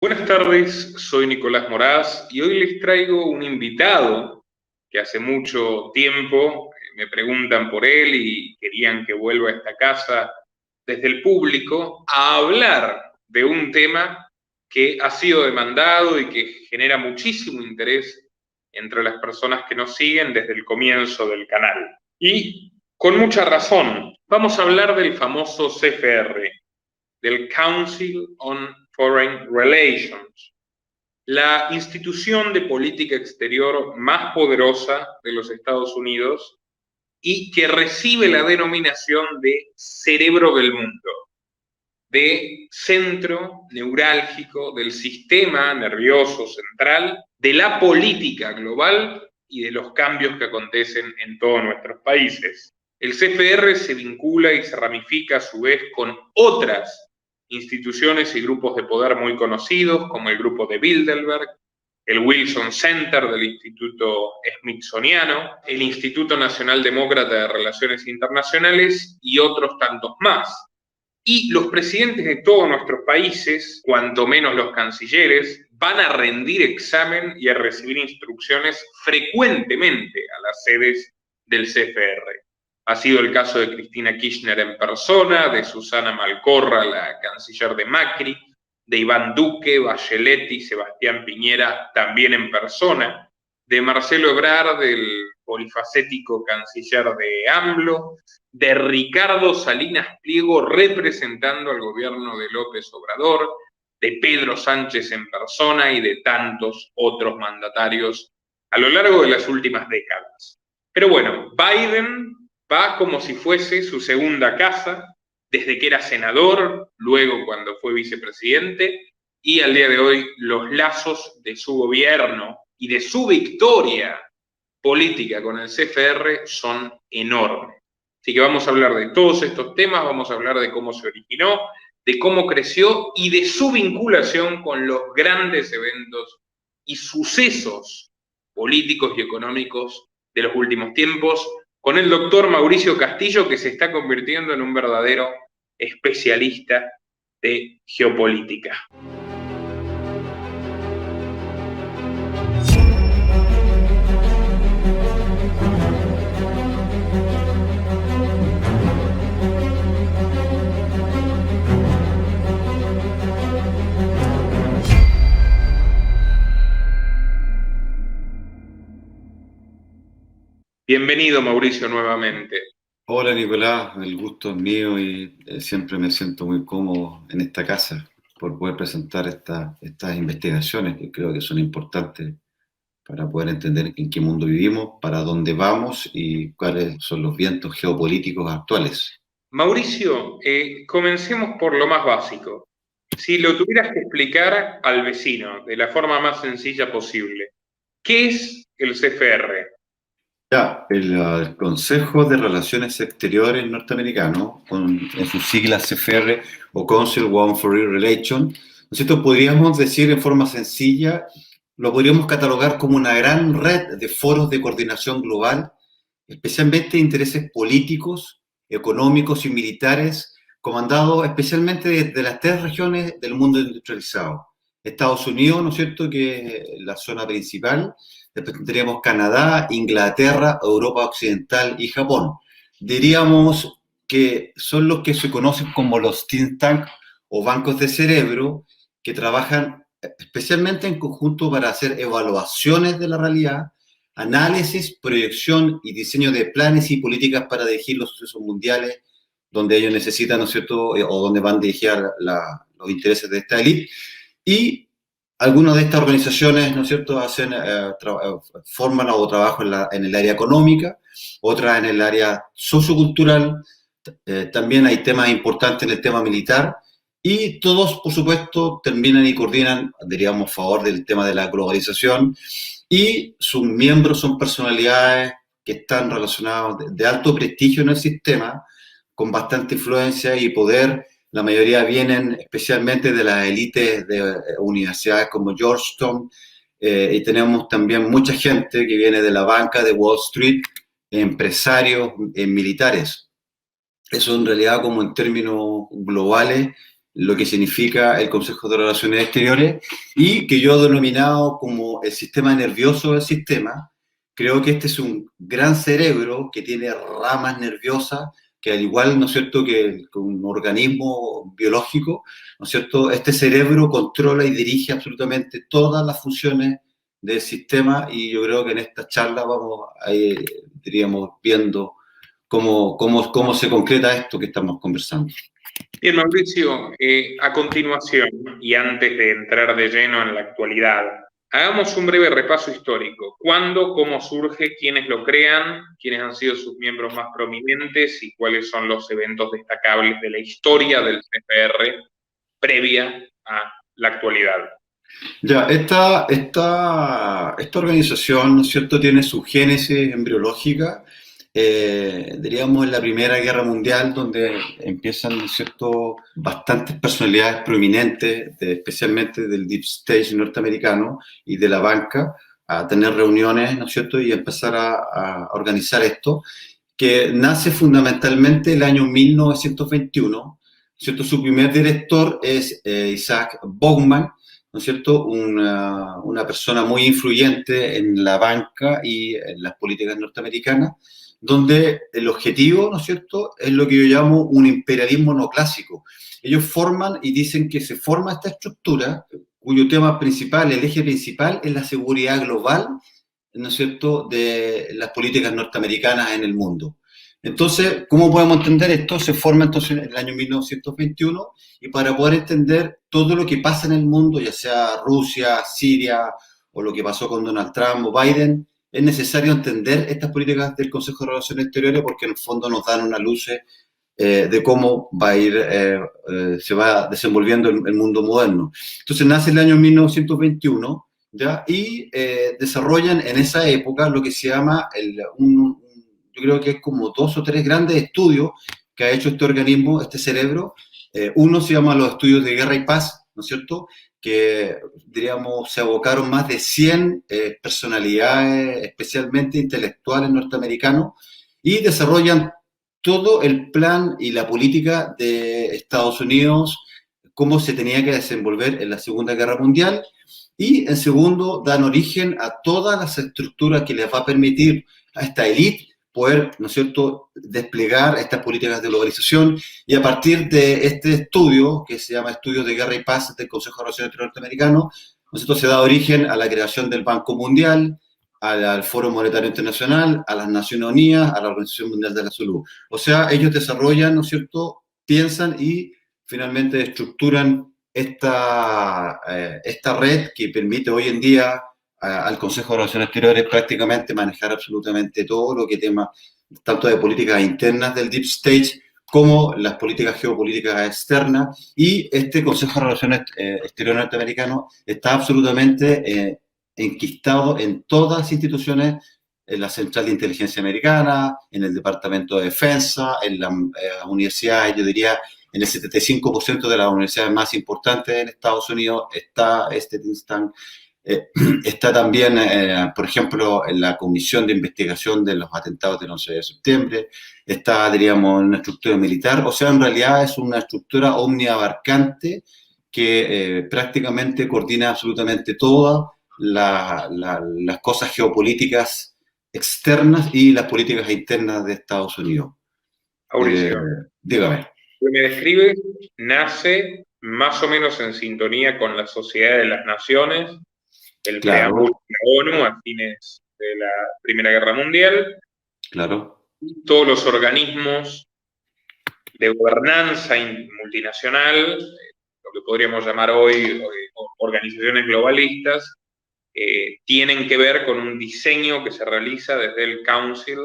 Buenas tardes, soy Nicolás Moraz y hoy les traigo un invitado que hace mucho tiempo me preguntan por él y querían que vuelva a esta casa desde el público a hablar de un tema que ha sido demandado y que genera muchísimo interés entre las personas que nos siguen desde el comienzo del canal. Y con mucha razón, vamos a hablar del famoso CFR, del Council on Foreign Relations, la institución de política exterior más poderosa de los Estados Unidos y que recibe la denominación de cerebro del mundo, de centro neurálgico del sistema nervioso central, de la política global y de los cambios que acontecen en todos nuestros países. El CFR se vincula y se ramifica a su vez con otras instituciones y grupos de poder muy conocidos, como el grupo de Bilderberg, el Wilson Center del Instituto Smithsoniano, el Instituto Nacional Demócrata de Relaciones Internacionales y otros tantos más. Y los presidentes de todos nuestros países, cuanto menos los cancilleres, van a rendir examen y a recibir instrucciones frecuentemente a las sedes del CFR. Ha sido el caso de Cristina Kirchner en persona, de Susana Malcorra, la canciller de Macri, de Iván Duque, Bachelet y Sebastián Piñera también en persona, de Marcelo Ebrard, del polifacético canciller de AMLO, de Ricardo Salinas Pliego representando al gobierno de López Obrador, de Pedro Sánchez en persona y de tantos otros mandatarios a lo largo de las últimas décadas. Pero bueno, Biden va como si fuese su segunda casa, desde que era senador, luego cuando fue vicepresidente, y al día de hoy los lazos de su gobierno y de su victoria política con el CFR son enormes. Así que vamos a hablar de todos estos temas, vamos a hablar de cómo se originó, de cómo creció y de su vinculación con los grandes eventos y sucesos políticos y económicos de los últimos tiempos, con el doctor Mauricio Castillo, que se está convirtiendo en un verdadero especialista de geopolítica. Bienvenido, Mauricio, nuevamente. Hola Nicolás, el gusto es mío y siempre me siento muy cómodo en esta casa por poder presentar estas investigaciones que creo que son importantes para poder entender en qué mundo vivimos, para dónde vamos y cuáles son los vientos geopolíticos actuales. Mauricio, comencemos por lo más básico. Si lo tuvieras que explicar al vecino de la forma más sencilla posible, ¿qué es el CFR? Ya, el Consejo de Relaciones Exteriores norteamericano, en sus siglas CFR o Council on Foreign Relations, ¿no es cierto? Podríamos decir en forma sencilla, lo podríamos catalogar como una gran red de foros de coordinación global, especialmente de intereses políticos, económicos y militares, comandados especialmente de las tres regiones del mundo industrializado. Estados Unidos, ¿no es cierto?, que es la zona principal. Después tendríamos Canadá, Inglaterra, Europa Occidental y Japón. Diríamos que son los que se conocen como los think tanks o bancos de cerebro que trabajan especialmente en conjunto para hacer evaluaciones de la realidad, análisis, proyección y diseño de planes y políticas para dirigir los sucesos mundiales donde ellos necesitan, ¿no es cierto?, o donde van a dirigir los intereses de esta élite. Y algunas de estas organizaciones, ¿no es cierto?, forman o trabajan en el área económica, otras en el área sociocultural, también hay temas importantes en el tema militar, y todos, por supuesto, terminan y coordinan, diríamos, a favor del tema de la globalización, y sus miembros son personalidades que están relacionadas de alto prestigio en el sistema, con bastante influencia y poder. La mayoría vienen especialmente de las élites de universidades como Georgetown, y tenemos también mucha gente que viene de la banca de Wall Street, empresarios militares. Eso en realidad, como en términos globales, lo que significa el Consejo de Relaciones Exteriores y que yo he denominado como el sistema nervioso del sistema. Creo que este es un gran cerebro que tiene ramas nerviosas que al igual, ¿no es cierto?, que un organismo biológico, ¿no es cierto?, este cerebro controla y dirige absolutamente todas las funciones del sistema y yo creo que en esta charla vamos a ir, diríamos, viendo cómo se concreta esto que estamos conversando. Bien, Mauricio, a continuación, y antes de entrar de lleno en la actualidad, hagamos un breve repaso histórico. ¿Cuándo, cómo surge, quiénes lo crean, quiénes han sido sus miembros más prominentes y cuáles son los eventos destacables de la historia del CFR previa a la actualidad? Ya, esta organización, ¿no es cierto?, tiene su génesis embriológica, diríamos, en la Primera Guerra Mundial, donde empiezan, ¿no es cierto?, bastantes personalidades prominentes, especialmente del Deep State norteamericano y de la banca, a tener reuniones, ¿no es cierto?, y empezar a organizar esto, que nace fundamentalmente el año 1921, ¿cierto? Su primer director es Isaac Bogman, ¿no es cierto? Una persona muy influyente en la banca y en las políticas norteamericanas, donde el objetivo, ¿no es cierto?, es lo que yo llamo un imperialismo no clásico. Ellos forman y dicen que se forma esta estructura cuyo tema principal, el eje principal, es la seguridad global, ¿no es cierto?, de las políticas norteamericanas en el mundo. Entonces, ¿cómo podemos entender esto? Se forma entonces en el año 1921 y para poder entender todo lo que pasa en el mundo, ya sea Rusia, Siria o lo que pasó con Donald Trump o Biden, es necesario entender estas políticas del Consejo de Relaciones Exteriores porque en el fondo nos dan una luz de cómo va a ir, se va desenvolviendo el mundo moderno. Entonces nace el año 1921, ¿ya? Y desarrollan en esa época lo que se llama yo creo que es como 2 o 3 grandes estudios que ha hecho este organismo, este cerebro. Uno se llama los estudios de guerra y paz, ¿no es cierto?, que, diríamos, se abocaron más de 100 personalidades, especialmente intelectuales norteamericanos, y desarrollan todo el plan y la política de Estados Unidos, cómo se tenía que desenvolver en la Segunda Guerra Mundial, y en segundo, dan origen a todas las estructuras que les va a permitir a esta élite poder, ¿no es cierto?, desplegar estas políticas de globalización, y a partir de este estudio, que se llama Estudios de Guerra y Paz del Consejo de Relaciones Exteriores norteamericano, ¿no es cierto?, se da origen a la creación del Banco Mundial, al Foro Monetario Internacional, a las Naciones Unidas, a la Organización Mundial de la Salud. O sea, ellos desarrollan, ¿no es cierto?, piensan y finalmente estructuran esta red que permite hoy en día al Consejo de Relaciones Exteriores prácticamente manejar absolutamente todo lo que tema, tanto de políticas internas del Deep State como las políticas geopolíticas externas, y este Consejo de Relaciones Exteriores norteamericano está absolutamente enquistado en todas las instituciones, en la Central de Inteligencia Americana, en el Departamento de Defensa, en las universidades, yo diría, en el 75% de las universidades más importantes en Estados Unidos está este think tank. Está también, por ejemplo, en la Comisión de Investigación de los Atentados del 11 de septiembre, está, diríamos, en una estructura militar, o sea, en realidad es una estructura omniabarcante que prácticamente coordina absolutamente todas las cosas geopolíticas externas y las políticas internas de Estados Unidos. Mauricio, dígame. Lo que me describe nace más o menos en sintonía con la Sociedad de las Naciones, el preámbulo de la ONU a fines de la Primera Guerra Mundial. Claro. Todos los organismos de gobernanza multinacional, lo que podríamos llamar hoy organizaciones globalistas, tienen que ver con un diseño que se realiza desde el Council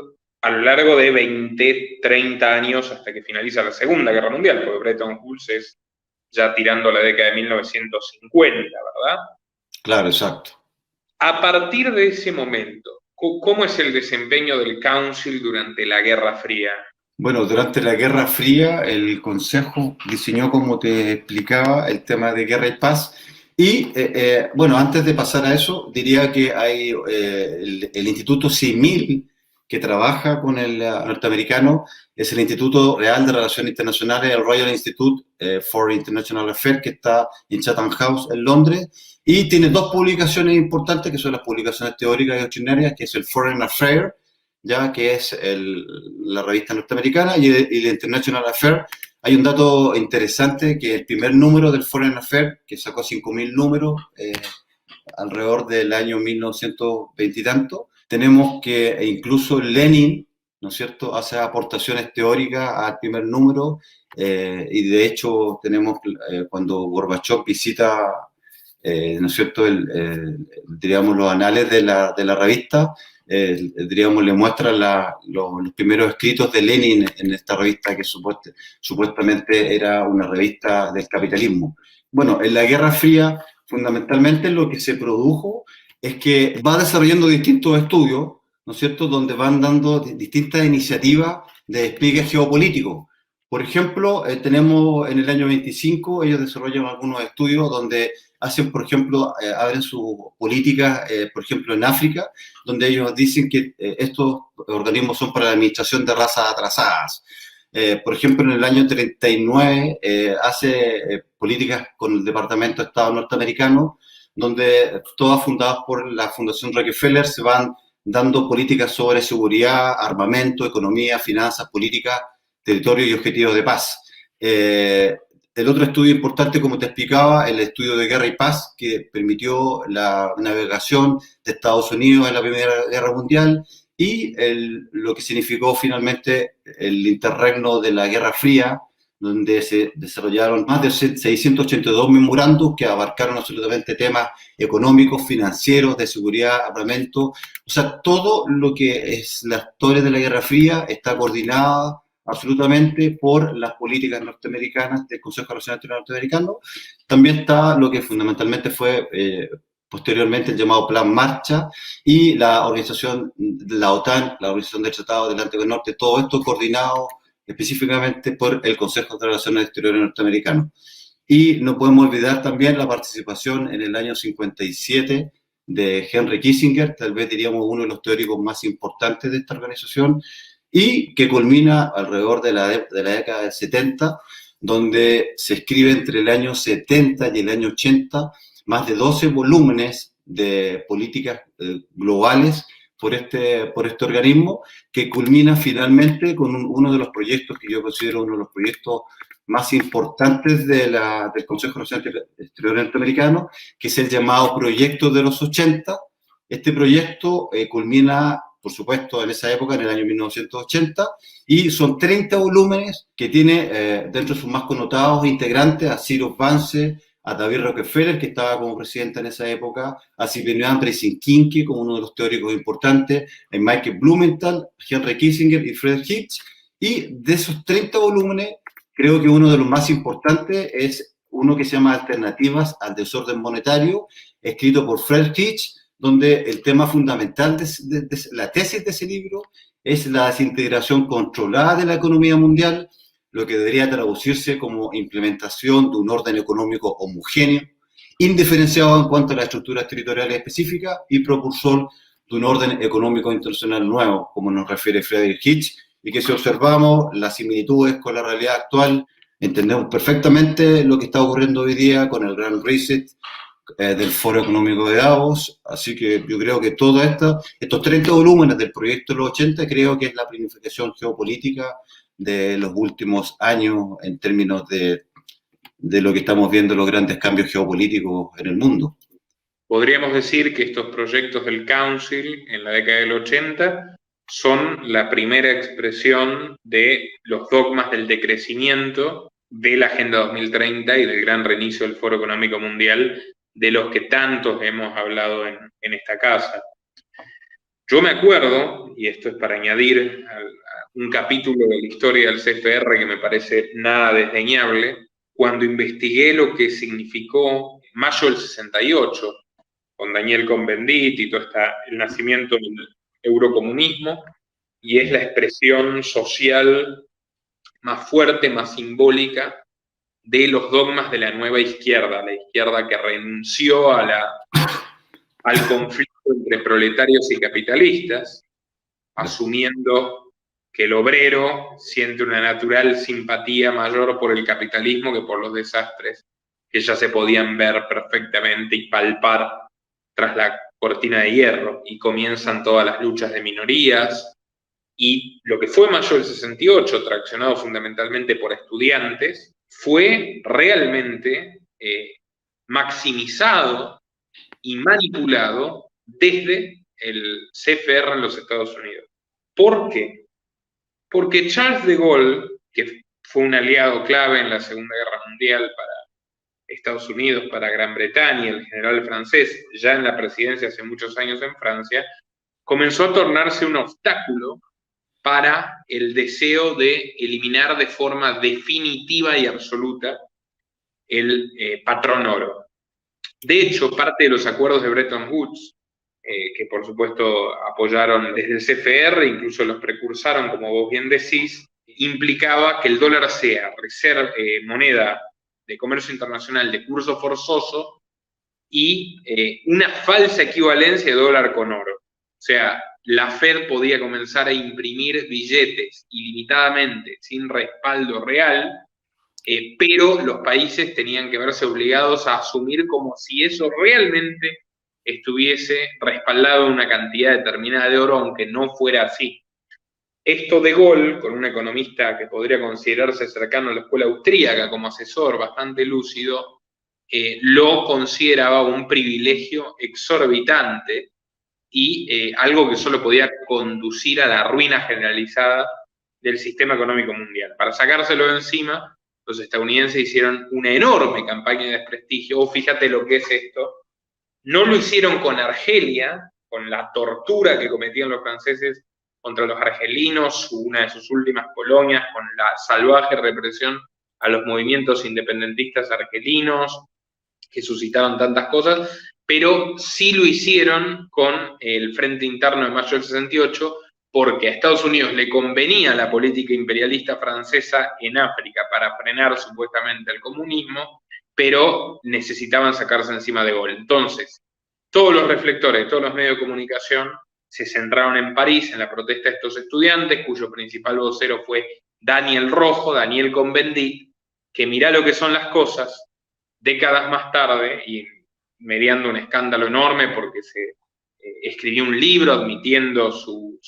a lo largo de 20, 30 años hasta que finaliza la Segunda Guerra Mundial, porque Bretton Woods es ya tirando la década de 1950, ¿verdad? Claro, exacto. A partir de ese momento, ¿cómo es el desempeño del Council durante la Guerra Fría? Bueno, durante la Guerra Fría el Consejo diseñó, como te explicaba, el tema de guerra y paz. Y, bueno, antes de pasar a eso, diría que hay el Instituto CIMIL, que trabaja con el norteamericano es el Instituto Real de Relaciones Internacionales, el Royal Institute for International Affairs, que está en Chatham House, en Londres, y tiene dos publicaciones importantes, que son las publicaciones teóricas y doctrinarias, que es el Foreign Affairs, ya que es la revista norteamericana, y el International Affairs. Hay un dato interesante, que el primer número del Foreign Affairs, que sacó 5.000 números, alrededor del año 1920 y tanto, tenemos que incluso Lenin, ¿no es cierto?, hace aportaciones teóricas al primer número, y de hecho tenemos, cuando Gorbachev visita, ¿no es cierto?, diríamos, los anales de la revista, diríamos, le muestra los primeros escritos de Lenin en esta revista, que supuestamente era una revista del capitalismo. Bueno, en la Guerra Fría, fundamentalmente lo que se produjo es que va desarrollando distintos estudios, ¿no es cierto?, donde van dando distintas iniciativas de despliegue geopolítico. Por ejemplo, tenemos en el año 25, ellos desarrollan algunos estudios donde hacen, por ejemplo, abren sus políticas, por ejemplo, en África, donde ellos dicen que estos organismos son para la administración de razas atrasadas. Por ejemplo, en el año 39 hace políticas con el Departamento de Estado norteamericano, donde todas fundadas por la Fundación Rockefeller se van dando políticas sobre seguridad, armamento, economía, finanzas, políticas, territorio y objetivos de paz. El otro estudio importante, como te explicaba, el estudio de guerra y paz, que permitió la navegación de Estados Unidos en la Primera Guerra Mundial, y lo que significó finalmente el interregno de la Guerra Fría, donde se desarrollaron más de 682 memorandos que abarcaron absolutamente temas económicos, financieros, de seguridad, armamento. O sea, todo lo que es la historia de la Guerra Fría está coordinada absolutamente por las políticas norteamericanas del Consejo de Relaciones Exteriores norteamericano. También está lo que fundamentalmente fue posteriormente el llamado Plan Marcha, y la organización de la OTAN, la Organización del Tratado del Atlántico Norte, todo esto coordinado específicamente por el Consejo de Relaciones Exteriores norteamericano. Y no podemos olvidar también la participación en el año 57 de Henry Kissinger, tal vez diríamos uno de los teóricos más importantes de esta organización, y que culmina alrededor de la década del 70, donde se escribe entre el año 70 y el año 80 más de 12 volúmenes de políticas globales por este organismo, que culmina finalmente con uno de los proyectos que yo considero uno de los proyectos más importantes del Consejo de Relaciones Exteriores norteamericano, que es el llamado Proyecto de los 80. Este proyecto culmina, por supuesto, en esa época, en el año 1980, y son 30 volúmenes que tiene dentro de sus más connotados integrantes a Cyrus Vance, a David Rockefeller, que estaba como presidente en esa época, a Cipriano Brzezinski como uno de los teóricos importantes, a Michael Blumenthal, Henry Kissinger y Fred Hitch. Y de esos 30 volúmenes, creo que uno de los más importantes es uno que se llama Alternativas al Desorden Monetario, escrito por Fred Hitch, donde el tema fundamental de la tesis de ese libro es la desintegración controlada de la economía mundial, lo que debería traducirse como implementación de un orden económico homogéneo, indiferenciado en cuanto a las estructuras territoriales específicas, y propulsor de un orden económico internacional nuevo, como nos refiere Friedrich Hitch, y que si observamos las similitudes con la realidad actual, entendemos perfectamente lo que está ocurriendo hoy día con el Gran Reset del Foro Económico de Davos. Así que yo creo que todos estos 30 volúmenes del proyecto de los 80, creo que es la planificación geopolítica de los últimos años en términos de lo que estamos viendo, los grandes cambios geopolíticos en el mundo. Podríamos decir que estos proyectos del Council en la década del 80 son la primera expresión de los dogmas del decrecimiento de la Agenda 2030 y del gran reinicio del Foro Económico Mundial, de los que tantos hemos hablado en esta casa. Yo me acuerdo, y esto es para añadir a un capítulo de la historia del CFR que me parece nada desdeñable, cuando investigué lo que significó mayo del 68, con Daniel Cohn-Bendit y todo el nacimiento del eurocomunismo, y es la expresión social más fuerte, más simbólica de los dogmas de la nueva izquierda, la izquierda que renunció al conflicto entre proletarios y capitalistas, asumiendo que el obrero siente una natural simpatía mayor por el capitalismo que por los desastres que ya se podían ver perfectamente y palpar tras la cortina de hierro, y comienzan todas las luchas de minorías, y lo que fue Mayo del 68, traccionado fundamentalmente por estudiantes, fue realmente maximizado y manipulado desde el CFR en los Estados Unidos. ¿Por qué? Porque Charles de Gaulle, que fue un aliado clave en la Segunda Guerra Mundial para Estados Unidos, para Gran Bretaña, el general francés, ya en la presidencia hace muchos años en Francia, comenzó a tornarse un obstáculo para el deseo de eliminar de forma definitiva y absoluta el patrón oro. De hecho, parte de los acuerdos de Bretton Woods, que por supuesto apoyaron desde el CFR, incluso los precursaron, como vos bien decís, implicaba que el dólar sea moneda de comercio internacional de curso forzoso y una falsa equivalencia de dólar con oro. O sea, la Fed podía comenzar a imprimir billetes ilimitadamente sin respaldo real, pero los países tenían que verse obligados a asumir como si eso realmente estuviese respaldado en una cantidad determinada de oro, aunque no fuera así. Esto de Gaulle, con un economista que podría considerarse cercano a la escuela austríaca como asesor, bastante lúcido, lo consideraba un privilegio exorbitante y algo que solo podía conducir a la ruina generalizada del sistema económico mundial. Para sacárselo de encima, los estadounidenses hicieron una enorme campaña de desprestigio. Oh, fíjate lo que es esto. No lo hicieron con Argelia, con la tortura que cometían los franceses contra los argelinos, una de sus últimas colonias, con la salvaje represión a los movimientos independentistas argelinos, que suscitaron tantas cosas, pero sí lo hicieron con el Frente Interno de Mayo del 68, porque a Estados Unidos le convenía la política imperialista francesa en África para frenar supuestamente el comunismo, pero necesitaban sacarse encima de Gaulle. Entonces, todos los reflectores, todos los medios de comunicación se centraron en París, en la protesta de estos estudiantes, cuyo principal vocero fue Daniel Rojo, Daniel Cohn-Bendit, que mirá lo que son las cosas, décadas más tarde, y mediando un escándalo enorme porque se escribió un libro admitiendo su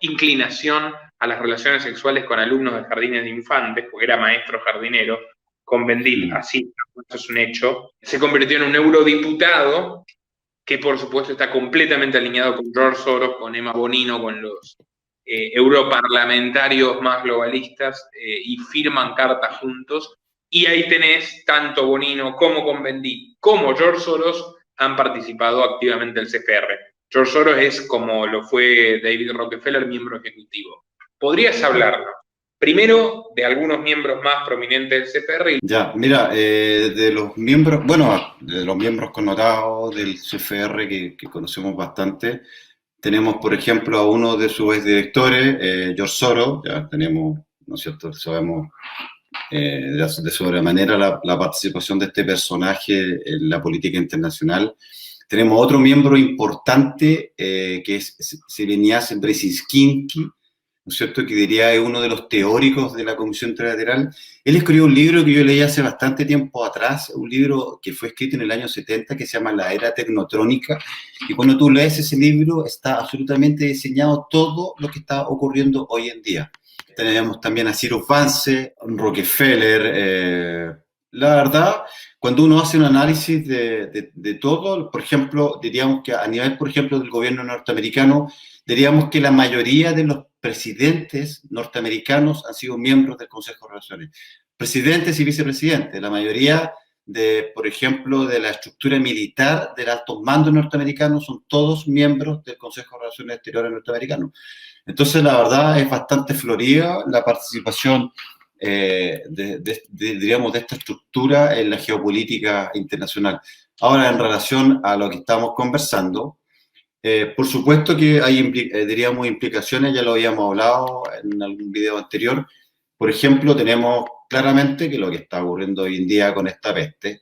inclinación a las relaciones sexuales con alumnos de jardines de infantes, porque era maestro jardinero, Cohn-Bendit, así, esto es un hecho, se convirtió en un eurodiputado que por supuesto está completamente alineado con George Soros, con Emma Bonino, con los europarlamentarios más globalistas, y firman cartas juntos. Y ahí tenés tanto Bonino como Cohn-Bendit como George Soros han participado activamente del CFR. George Soros es, como lo fue David Rockefeller, miembro ejecutivo. ¿Podrías hablarnos primero de algunos miembros más prominentes del CFR? Ya, mira, de los miembros, bueno, de los miembros connotados del CFR que conocemos bastante, tenemos, por ejemplo, a uno de sus exdirectores, George Soros. Ya tenemos, ¿no es cierto?, sabemos de sobremanera la participación de este personaje en la política internacional. Tenemos otro miembro importante, que es Sirenias Brzezinski, ¿no es cierto?, que diría es uno de los teóricos de la Comisión Trilateral. Él escribió un libro que yo leí hace bastante tiempo atrás, un libro que fue escrito en el año 70, que se llama La Era Tecnotrónica, y cuando tú lees ese libro está absolutamente diseñado todo lo que está ocurriendo hoy en día. Tenemos también a Cyrus Vance, Rockefeller. La verdad, cuando uno hace un análisis de todo, por ejemplo, diríamos que a nivel, por ejemplo, del gobierno norteamericano, diríamos que la mayoría de los presidentes norteamericanos han sido miembros del Consejo de Relaciones. Presidentes y vicepresidentes, la mayoría por ejemplo, de la estructura militar del alto mando norteamericano son todos miembros del Consejo de Relaciones Exteriores norteamericano. Entonces, la verdad, es bastante florida la participación diríamos, de esta estructura en la geopolítica internacional. Ahora, en relación a lo que estamos conversando, por supuesto que hay, diríamos, implicaciones, ya lo habíamos hablado en algún video anterior. Por ejemplo, tenemos claramente que lo que está ocurriendo hoy en día con esta peste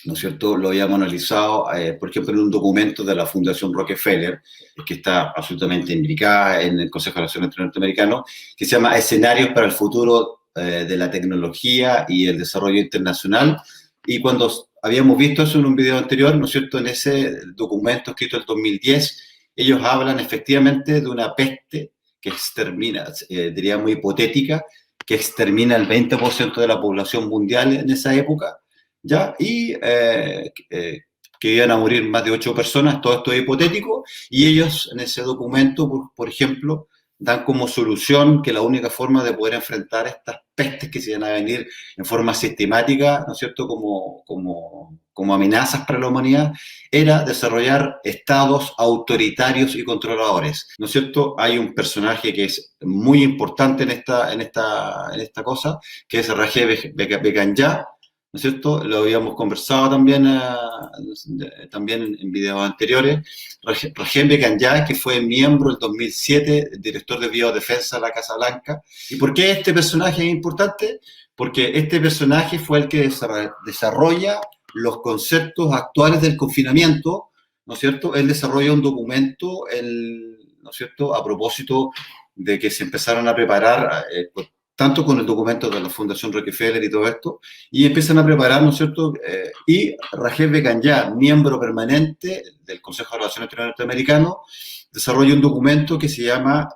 ¿no es cierto? Lo habíamos analizado, por ejemplo, en un documento de la Fundación Rockefeller, que está absolutamente implicada en el Consejo de Relaciones Norteamericanas, que se llama Escenarios para el futuro de la tecnología y el desarrollo internacional. Y cuando habíamos visto eso en un video anterior, ¿no es cierto? En ese documento escrito en el 2010, ellos hablan efectivamente de una peste que extermina, diríamos hipotética, que extermina el 20% de la población mundial en esa época, ¿ya? Y que iban a morir más de 8 personas, todo esto es hipotético, y ellos en ese documento, por ejemplo, dan como solución que la única forma de poder enfrentar estas pestes que se van a venir en forma sistemática, ¿no es cierto?, como amenazas para la humanidad, era desarrollar estados autoritarios y controladores, ¿no es cierto? Hay un personaje que es muy importante en esta cosa, que es Rajev Beganjá, ¿no es cierto? Lo habíamos conversado también en videos anteriores. Rajem Beganjá, que fue miembro en 2007, director de biodefensa de la Casa Blanca. ¿Y por qué este personaje es importante? Porque este personaje fue el que desarrolla los conceptos actuales del confinamiento, ¿no es cierto? Él desarrolla un documento, ¿no es cierto?, a propósito de que se empezaron a preparar, tanto con el documento de la Fundación Rockefeller y todo esto, y empiezan a preparar, ¿no es cierto? Y Rajev Beganjá, miembro permanente del Consejo de Relaciones Exteriores norteamericano, desarrolla un documento que se llama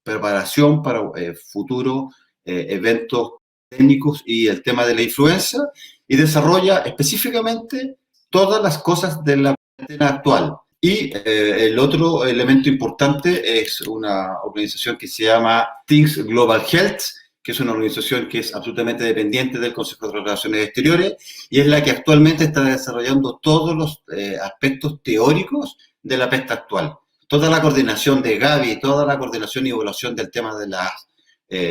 Preparación para futuros eventos técnicos y el tema de la influenza, y desarrolla específicamente todas las cosas de la cuarentena actual. Y el otro elemento importante es una organización que se llama Things Global Health, que es una organización que es absolutamente dependiente del Consejo de Relaciones Exteriores y es la que actualmente está desarrollando todos los aspectos teóricos de la peste actual. Toda la coordinación de Gavi, toda la coordinación y evaluación del tema de las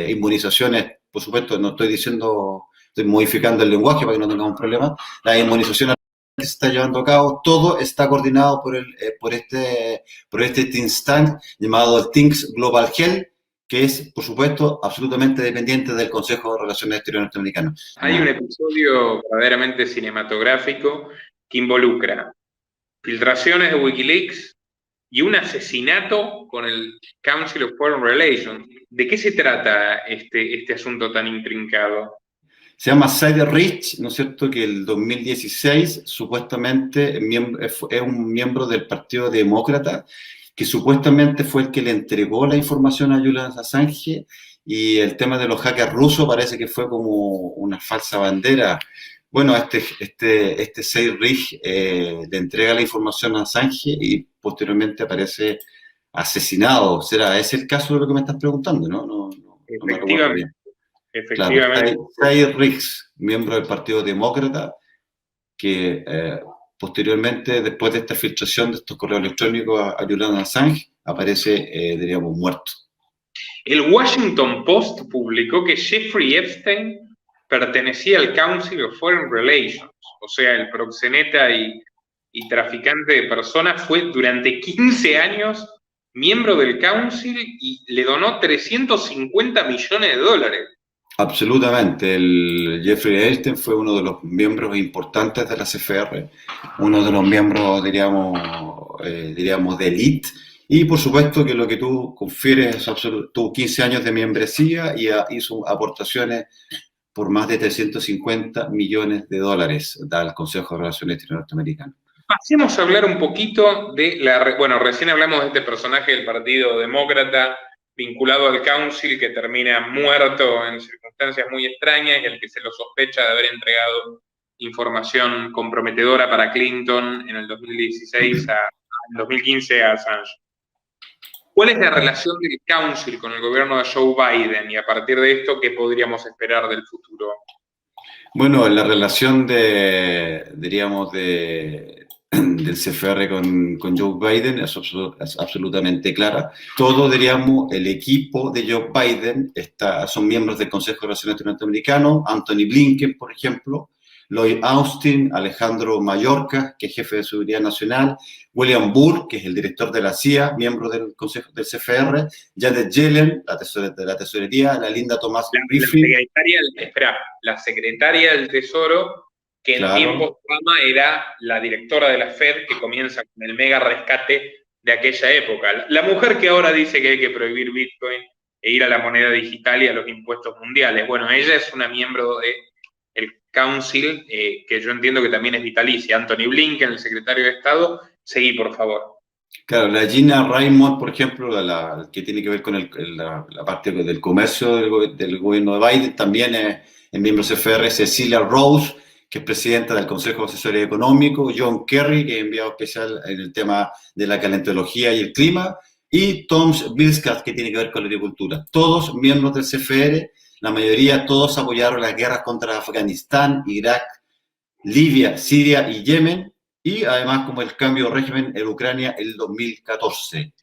inmunizaciones, por supuesto, no estoy diciendo, estoy modificando el lenguaje para que no tengamos problemas, la inmunización que se está llevando a cabo, todo está coordinado por este think tank llamado el Things Global Health, que es, por supuesto, absolutamente dependiente del Consejo de Relaciones Exteriores norteamericano. Hay un episodio verdaderamente cinematográfico que involucra filtraciones de Wikileaks y un asesinato con el Council of Foreign Relations. ¿De qué se trata este asunto tan intrincado? Se llama Cyber Rich, ¿no es cierto?, que el 2016 supuestamente es un miembro del Partido Demócrata, que supuestamente fue el que le entregó la información a Julian Assange, y el tema de los hackers rusos parece que fue como una falsa bandera. Bueno, Cyber Rich le entrega la información a Assange y posteriormente aparece asesinado. ¿Será ese el caso de lo que me estás preguntando? No me recuerdo bien. Efectivamente. Claro, Cyril Riggs, miembro del Partido Demócrata, que posteriormente, después de esta filtración de estos correos electrónicos a Julian Assange, aparece, diríamos, muerto. El Washington Post publicó que Jeffrey Epstein pertenecía al Council of Foreign Relations, o sea, el proxeneta y traficante de personas fue durante 15 años miembro del Council y le donó $350 millones. Absolutamente. El Jeffrey Epstein fue uno de los miembros importantes de la CFR, uno de los miembros, diríamos de élite. Y por supuesto que lo que tú confieres es absoluto. Tuvo 15 años de membresía y hizo aportaciones por más de $350 millones al Consejo de Relaciones Exteriores norteamericano. Pasemos a hablar un poquito de bueno, recién hablamos de este personaje del Partido Demócrata vinculado al Council que termina muerto en circunstancias muy extrañas y al que se lo sospecha de haber entregado información comprometedora para Clinton en el 2016 en 2015 a Assange. ¿Cuál es la relación del Council con el gobierno de Joe Biden y a partir de esto qué podríamos esperar del futuro? Bueno, la relación del CFR con Joe Biden es absolutamente clara. Todo, diríamos, el equipo de Joe Biden son miembros del Consejo de Relaciones Exteriores norteamericano, Anthony Blinken, por ejemplo, Lloyd Austin, Alejandro Mayorkas, que es jefe de Seguridad Nacional, William Burr, que es el director de la CIA, miembro del Consejo del CFR, Janet Yellen, de la Tesorería, la Linda Thomas Griffin. La secretaria del Tesoro que en Claro. tiempos Obama era la directora de la Fed, que comienza con el mega rescate de aquella época. La mujer que ahora dice que hay que prohibir Bitcoin e ir a la moneda digital y a los impuestos mundiales. Bueno, ella es una miembro del Council, que yo entiendo que también es vitalicia. Anthony Blinken, el secretario de Estado. Seguí, por favor. Claro, la Gina Raymond, por ejemplo, que tiene que ver con la parte del comercio del gobierno de Biden, también es miembro CFR. Cecilia Rose, que es presidenta del Consejo de Asesores Económicos. John Kerry, que es enviado especial en el tema de la calentología y el clima. Y Tom Bilskat, que tiene que ver con la agricultura. Todos miembros del CFR, la mayoría, todos apoyaron las guerras contra Afganistán, Irak, Libia, Siria y Yemen, y además como el cambio de régimen en Ucrania el 2014.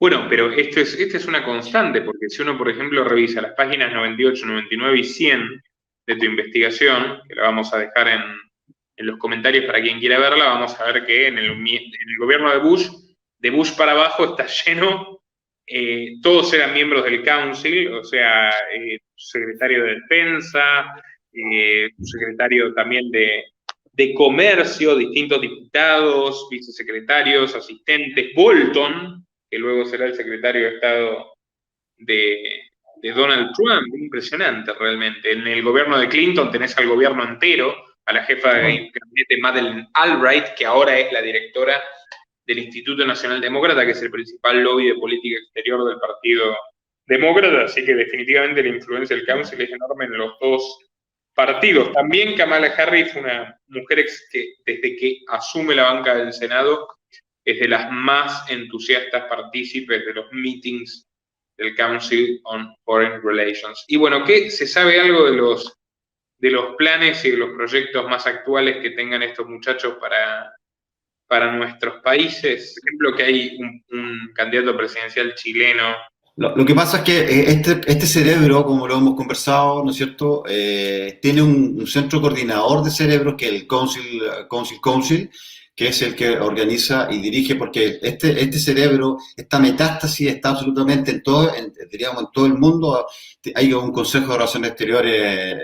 Bueno, pero esta es una constante, porque si uno, por ejemplo, revisa las páginas 98, 99 y 100 de tu investigación, que la vamos a dejar en los comentarios para quien quiera verla, vamos a ver que en el gobierno de Bush para abajo está lleno, todos eran miembros del Council, o sea, secretario de Defensa, secretario también de Comercio, distintos diputados, vicesecretarios, asistentes, Bolton, que luego será el secretario de Estado de Donald Trump. Impresionante realmente. En el gobierno de Clinton tenés al gobierno entero, a la jefa de gabinete Madeleine Albright, que ahora es la directora del Instituto Nacional Demócrata, que es el principal lobby de política exterior del Partido Demócrata, así que definitivamente la influencia del Council es enorme en los dos partidos. También Kamala Harris, una mujer que desde que asume la banca del Senado es de las más entusiastas partícipes de los meetings del Council on Foreign Relations. Y bueno, ¿qué se sabe algo de los planes y de los proyectos más actuales que tengan estos muchachos para nuestros países? Por ejemplo, que hay un candidato presidencial chileno. Lo que pasa es que este cerebro, como lo hemos conversado, ¿no es cierto?, tiene un centro coordinador de cerebros que es el Council, que es el que organiza y dirige, porque este cerebro, esta metástasis está absolutamente diríamos, en todo el mundo. Hay un Consejo de Relaciones Exteriores,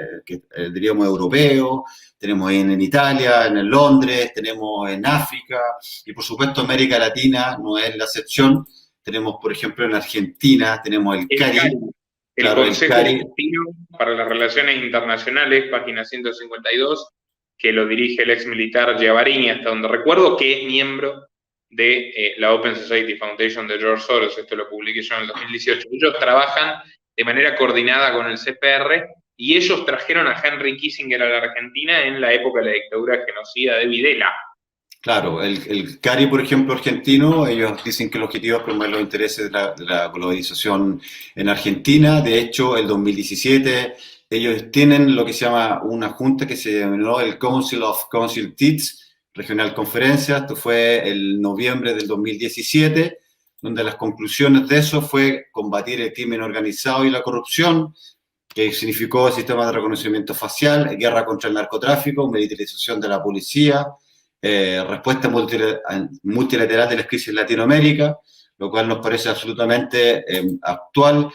diríamos, europeo, tenemos en Italia, en Londres, tenemos en África, y por supuesto América Latina no es la excepción. Tenemos, por ejemplo, en Argentina, tenemos el CARI. El Consejo Argentino para las Relaciones Internacionales, página 152, que lo dirige el ex militar Giavarini, hasta donde recuerdo, que es miembro de la Open Society Foundation de George Soros. Esto lo publiqué yo en el 2018. Ellos trabajan de manera coordinada con el CPR y ellos trajeron a Henry Kissinger a la Argentina en la época de la dictadura genocida de Videla. Claro, el CARI, por ejemplo, argentino, ellos dicen que el objetivo es promover los intereses de la globalización en Argentina. De hecho, el 2017 ellos tienen lo que se llama una junta que se denominó el Council of Consultants, regional conferencia. Esto fue el noviembre del 2017, donde las conclusiones de eso fue combatir el crimen organizado y la corrupción, que significó el sistema de reconocimiento facial, guerra contra el narcotráfico, militarización de la policía, respuesta multilateral de las crisis en Latinoamérica, lo cual nos parece absolutamente actual.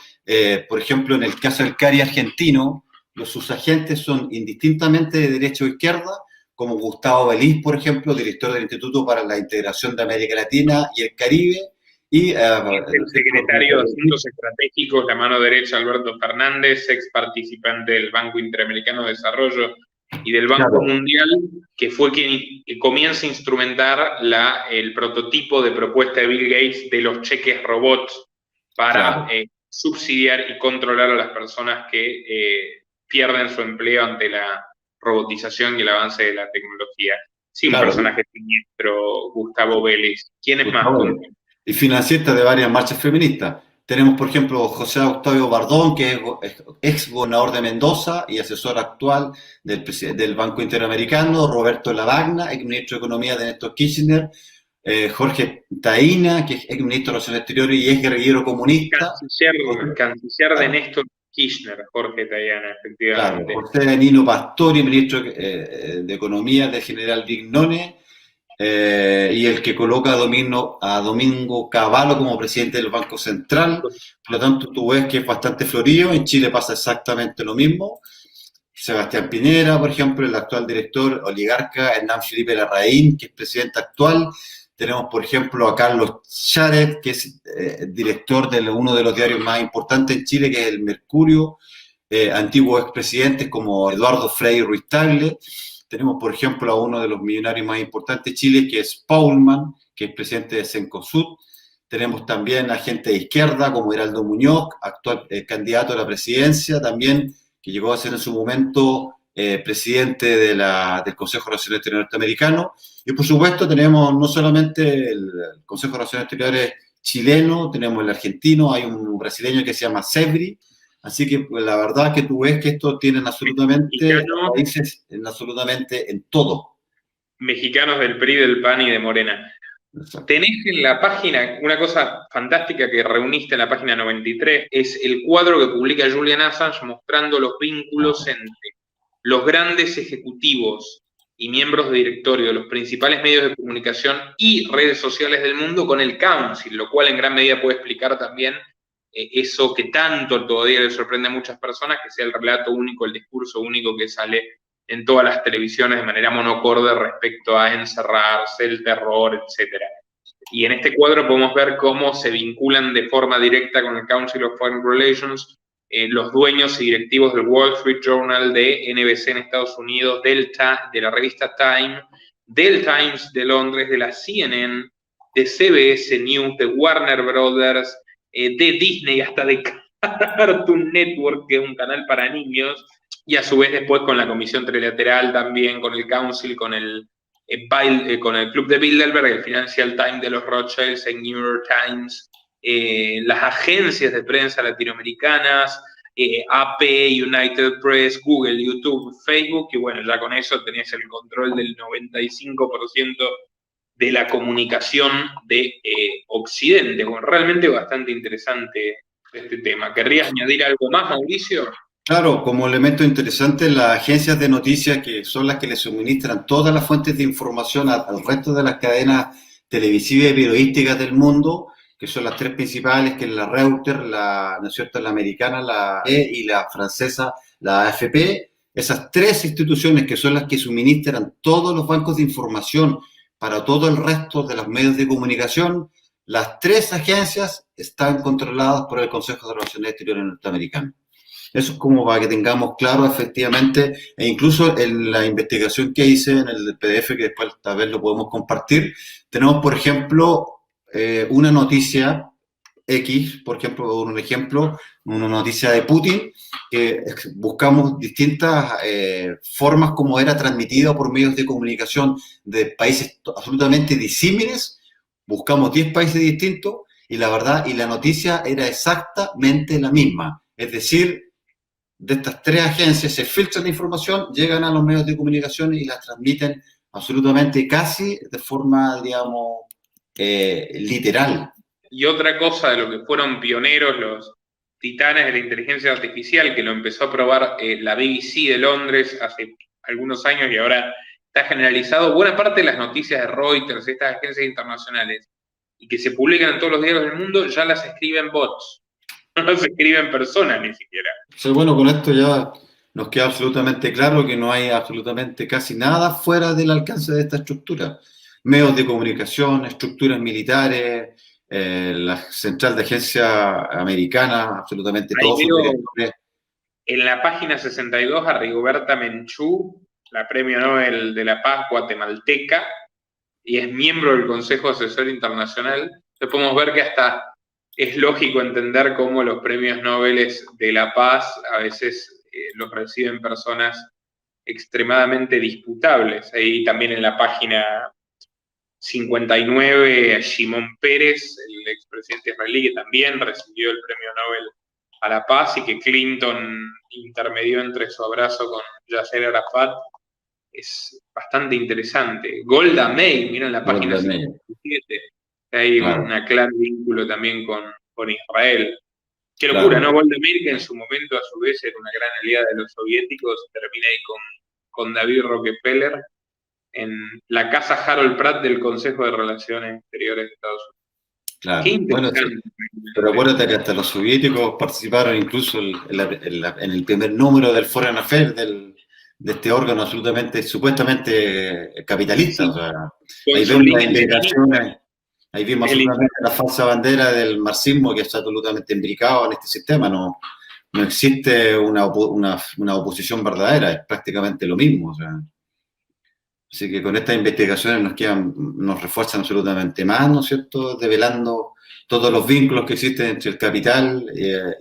Por ejemplo, en el caso del CARI argentino, sus agentes son indistintamente de derecha o izquierda, como Gustavo Beliz, por ejemplo, director del Instituto para la Integración de América Latina y el Caribe, y el secretario de Asuntos Estratégicos, la mano derecha, Alberto Fernández, ex participante del Banco Interamericano de Desarrollo y del Banco Mundial, que fue quien comienza a instrumentar el prototipo de propuesta de Bill Gates de los cheques robots para subsidiar y controlar a las personas que pierden su empleo ante la robotización y el avance de la tecnología. Sí, un personaje siniestro, Gustavo Vélez. ¿Quién es más? Y financista de varias marchas feministas. Tenemos, por ejemplo, José Octavio Bardón, que es ex gobernador de Mendoza y asesor actual del Banco Interamericano, Roberto Lavagna, ex ministro de Economía de Néstor Kirchner, Jorge Taína, que es ex ministro de Relaciones Exteriores y ex guerrillero comunista. Canciller de Néstor Kirchner, Jorge Taína, efectivamente. Claro, José Nino Pastori, ministro de Economía del general Vignone, y el que coloca a Domingo Cavallo como presidente del Banco Central. Por lo tanto, tú ves que es bastante florido. En Chile pasa exactamente lo mismo. Sebastián Pinera, por ejemplo, el actual director oligarca, Hernán Felipe Larraín, que es presidente actual. Tenemos, por ejemplo, a Carlos Charet, que es director de uno de los diarios más importantes en Chile, que es El Mercurio. Antiguos expresidentes como Eduardo Frei Ruiz Tagle. Tenemos, por ejemplo, a uno de los millonarios más importantes de Chile, que es Paulman, que es presidente de Cencosud. Tenemos también a gente de izquierda, como Heraldo Muñoz, actual candidato a la presidencia, también, que llegó a ser en su momento presidente del Consejo de Relaciones Exteriores norteamericano. Y, por supuesto, tenemos no solamente el Consejo de Relaciones Exteriores chileno, tenemos el argentino, hay un brasileño que se llama Sebri. Así que pues, la verdad que tú ves que estos tienen absolutamente raíces absolutamente en todo. Mexicanos del PRI, del PAN y de Morena. Exacto. Tenés en la página, una cosa fantástica que reuniste en la página 93, es el cuadro que publica Julian Assange mostrando los vínculos entre los grandes ejecutivos y miembros de directorio de los principales medios de comunicación y redes sociales del mundo con el Council, lo cual en gran medida puede explicar también eso que tanto todavía le sorprende a muchas personas, que sea el relato único, el discurso único que sale en todas las televisiones de manera monocorde respecto a encerrarse, el terror, etc. Y en este cuadro podemos ver cómo se vinculan de forma directa con el Council of Foreign Relations los dueños y directivos del Wall Street Journal, de NBC en Estados Unidos, de la revista Time, del Times de Londres, de la CNN, de CBS News, de Warner Brothers, de Disney, hasta de Cartoon Network, que es un canal para niños, y a su vez después con la Comisión Trilateral también, con el Council, con el Club de Bilderberg, el Financial Times de los Rothschilds, el New York Times, las agencias de prensa latinoamericanas, AP, United Press, Google, YouTube, Facebook, y bueno, ya con eso tenías el control del 95% de la comunicación de Occidente. Bueno, realmente bastante interesante este tema. ¿Querrías añadir algo más, Mauricio? Claro, como elemento interesante, las agencias de noticias, que son las que le suministran todas las fuentes de información al resto de las cadenas televisivas y periodísticas del mundo, que son las tres principales, que es la Reuters, ¿no es cierto?, la americana, la E, y la francesa, la AFP. Esas tres instituciones, que son las que suministran todos los bancos de información para todo el resto de los medios de comunicación, las tres agencias están controladas por el Consejo de Relaciones Exteriores norteamericano. Eso es como para que tengamos claro, efectivamente, e incluso en la investigación que hice en el PDF, que después tal vez lo podemos compartir, tenemos, por ejemplo, una noticia X, por ejemplo, una noticia de Putin, que buscamos distintas formas como era transmitido por medios de comunicación de países absolutamente disímiles, buscamos 10 países distintos, y la verdad, y la noticia era exactamente la misma, es decir, de estas tres agencias se filtra la información, llegan a los medios de comunicación y las transmiten absolutamente casi de forma, digamos, literal. Y otra cosa de lo que fueron pioneros los titanes de la inteligencia artificial, que lo empezó a probar la BBC de Londres hace algunos años y ahora está generalizado, buena parte de las noticias de Reuters, estas agencias internacionales, y que se publican en todos los diarios del mundo, ya las escriben bots. No se escriben personas ni siquiera. Sí, bueno, con esto ya nos queda absolutamente claro que no hay absolutamente casi nada fuera del alcance de esta estructura. Medios de comunicación, estructuras militares, la central de agencia americana, absolutamente todo. En la página 62 a Rigoberta Menchú, la Premio Nobel de la Paz guatemalteca, y es miembro del Consejo Asesor Internacional. Entonces podemos ver que hasta es lógico entender cómo los premios Nobel de la Paz a veces los reciben personas extremadamente disputables. Ahí también en la página 59, Shimon Peres, el expresidente israelí, que también recibió el premio Nobel a la Paz, y que Clinton intermedió entre su abrazo con Yasser Arafat. Es bastante interesante. Golda Meir, miren la página 57. Hay un claro vínculo también con Israel. Qué locura, ¿no? Golda Meir, que en su momento a su vez era una gran aliada de los soviéticos, termina ahí con David Rockefeller en la casa Harold Pratt del Consejo de Relaciones Exteriores de Estados Unidos. Claro. Qué interesante. Bueno, pero acuérdate que hasta los soviéticos participaron incluso en el primer número del Foreign Affairs, del de este órgano absolutamente, supuestamente capitalista. Sí, O sea, con ahí su vemos las link indicaciones, ahí vimos el absolutamente la falsa bandera del marxismo que está absolutamente imbricado en este sistema. No existe una oposición verdadera, es prácticamente lo mismo. O sea, así que con estas investigaciones nos refuerzan absolutamente más, ¿no es cierto?, develando todos los vínculos que existen entre el capital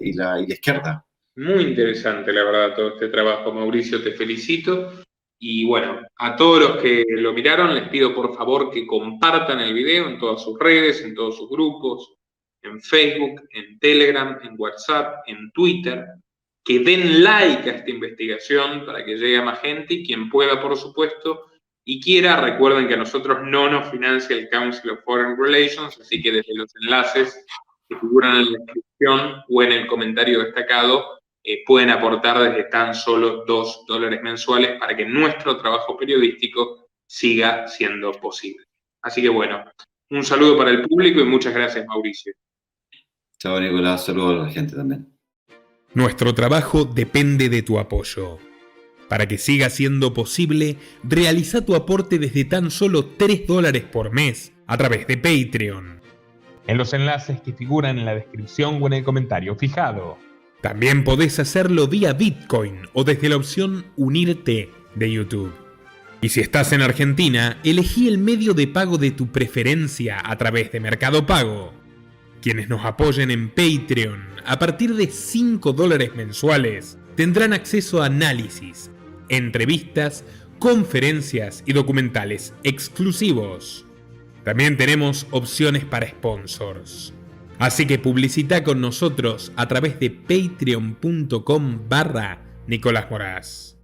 y la izquierda. Muy interesante, la verdad, todo este trabajo, Mauricio, te felicito. Y bueno, a todos los que lo miraron, les pido por favor que compartan el video en todas sus redes, en todos sus grupos, en Facebook, en Telegram, en WhatsApp, en Twitter, que den like a esta investigación para que llegue a más gente y quien pueda, por supuesto, y quiera, recuerden que a nosotros no nos financia el Council of Foreign Relations, así que desde los enlaces que figuran en la descripción o en el comentario destacado, pueden aportar desde tan solo $2 mensuales para que nuestro trabajo periodístico siga siendo posible. Así que bueno, un saludo para el público y muchas gracias, Mauricio. Chao, Nicolás, saludos a la gente también. Nuestro trabajo depende de tu apoyo. Para que siga siendo posible, realiza tu aporte desde tan solo $3 por mes a través de Patreon, en los enlaces que figuran en la descripción o en el comentario fijado. También podés hacerlo vía Bitcoin o desde la opción Unirte de YouTube. Y si estás en Argentina, elegí el medio de pago de tu preferencia a través de Mercado Pago. Quienes nos apoyen en Patreon a partir de $5 mensuales tendrán acceso a análisis, entrevistas, conferencias y documentales exclusivos. También tenemos opciones para sponsors. Así que publicita con nosotros a través de patreon.com/Nicolás Moraz.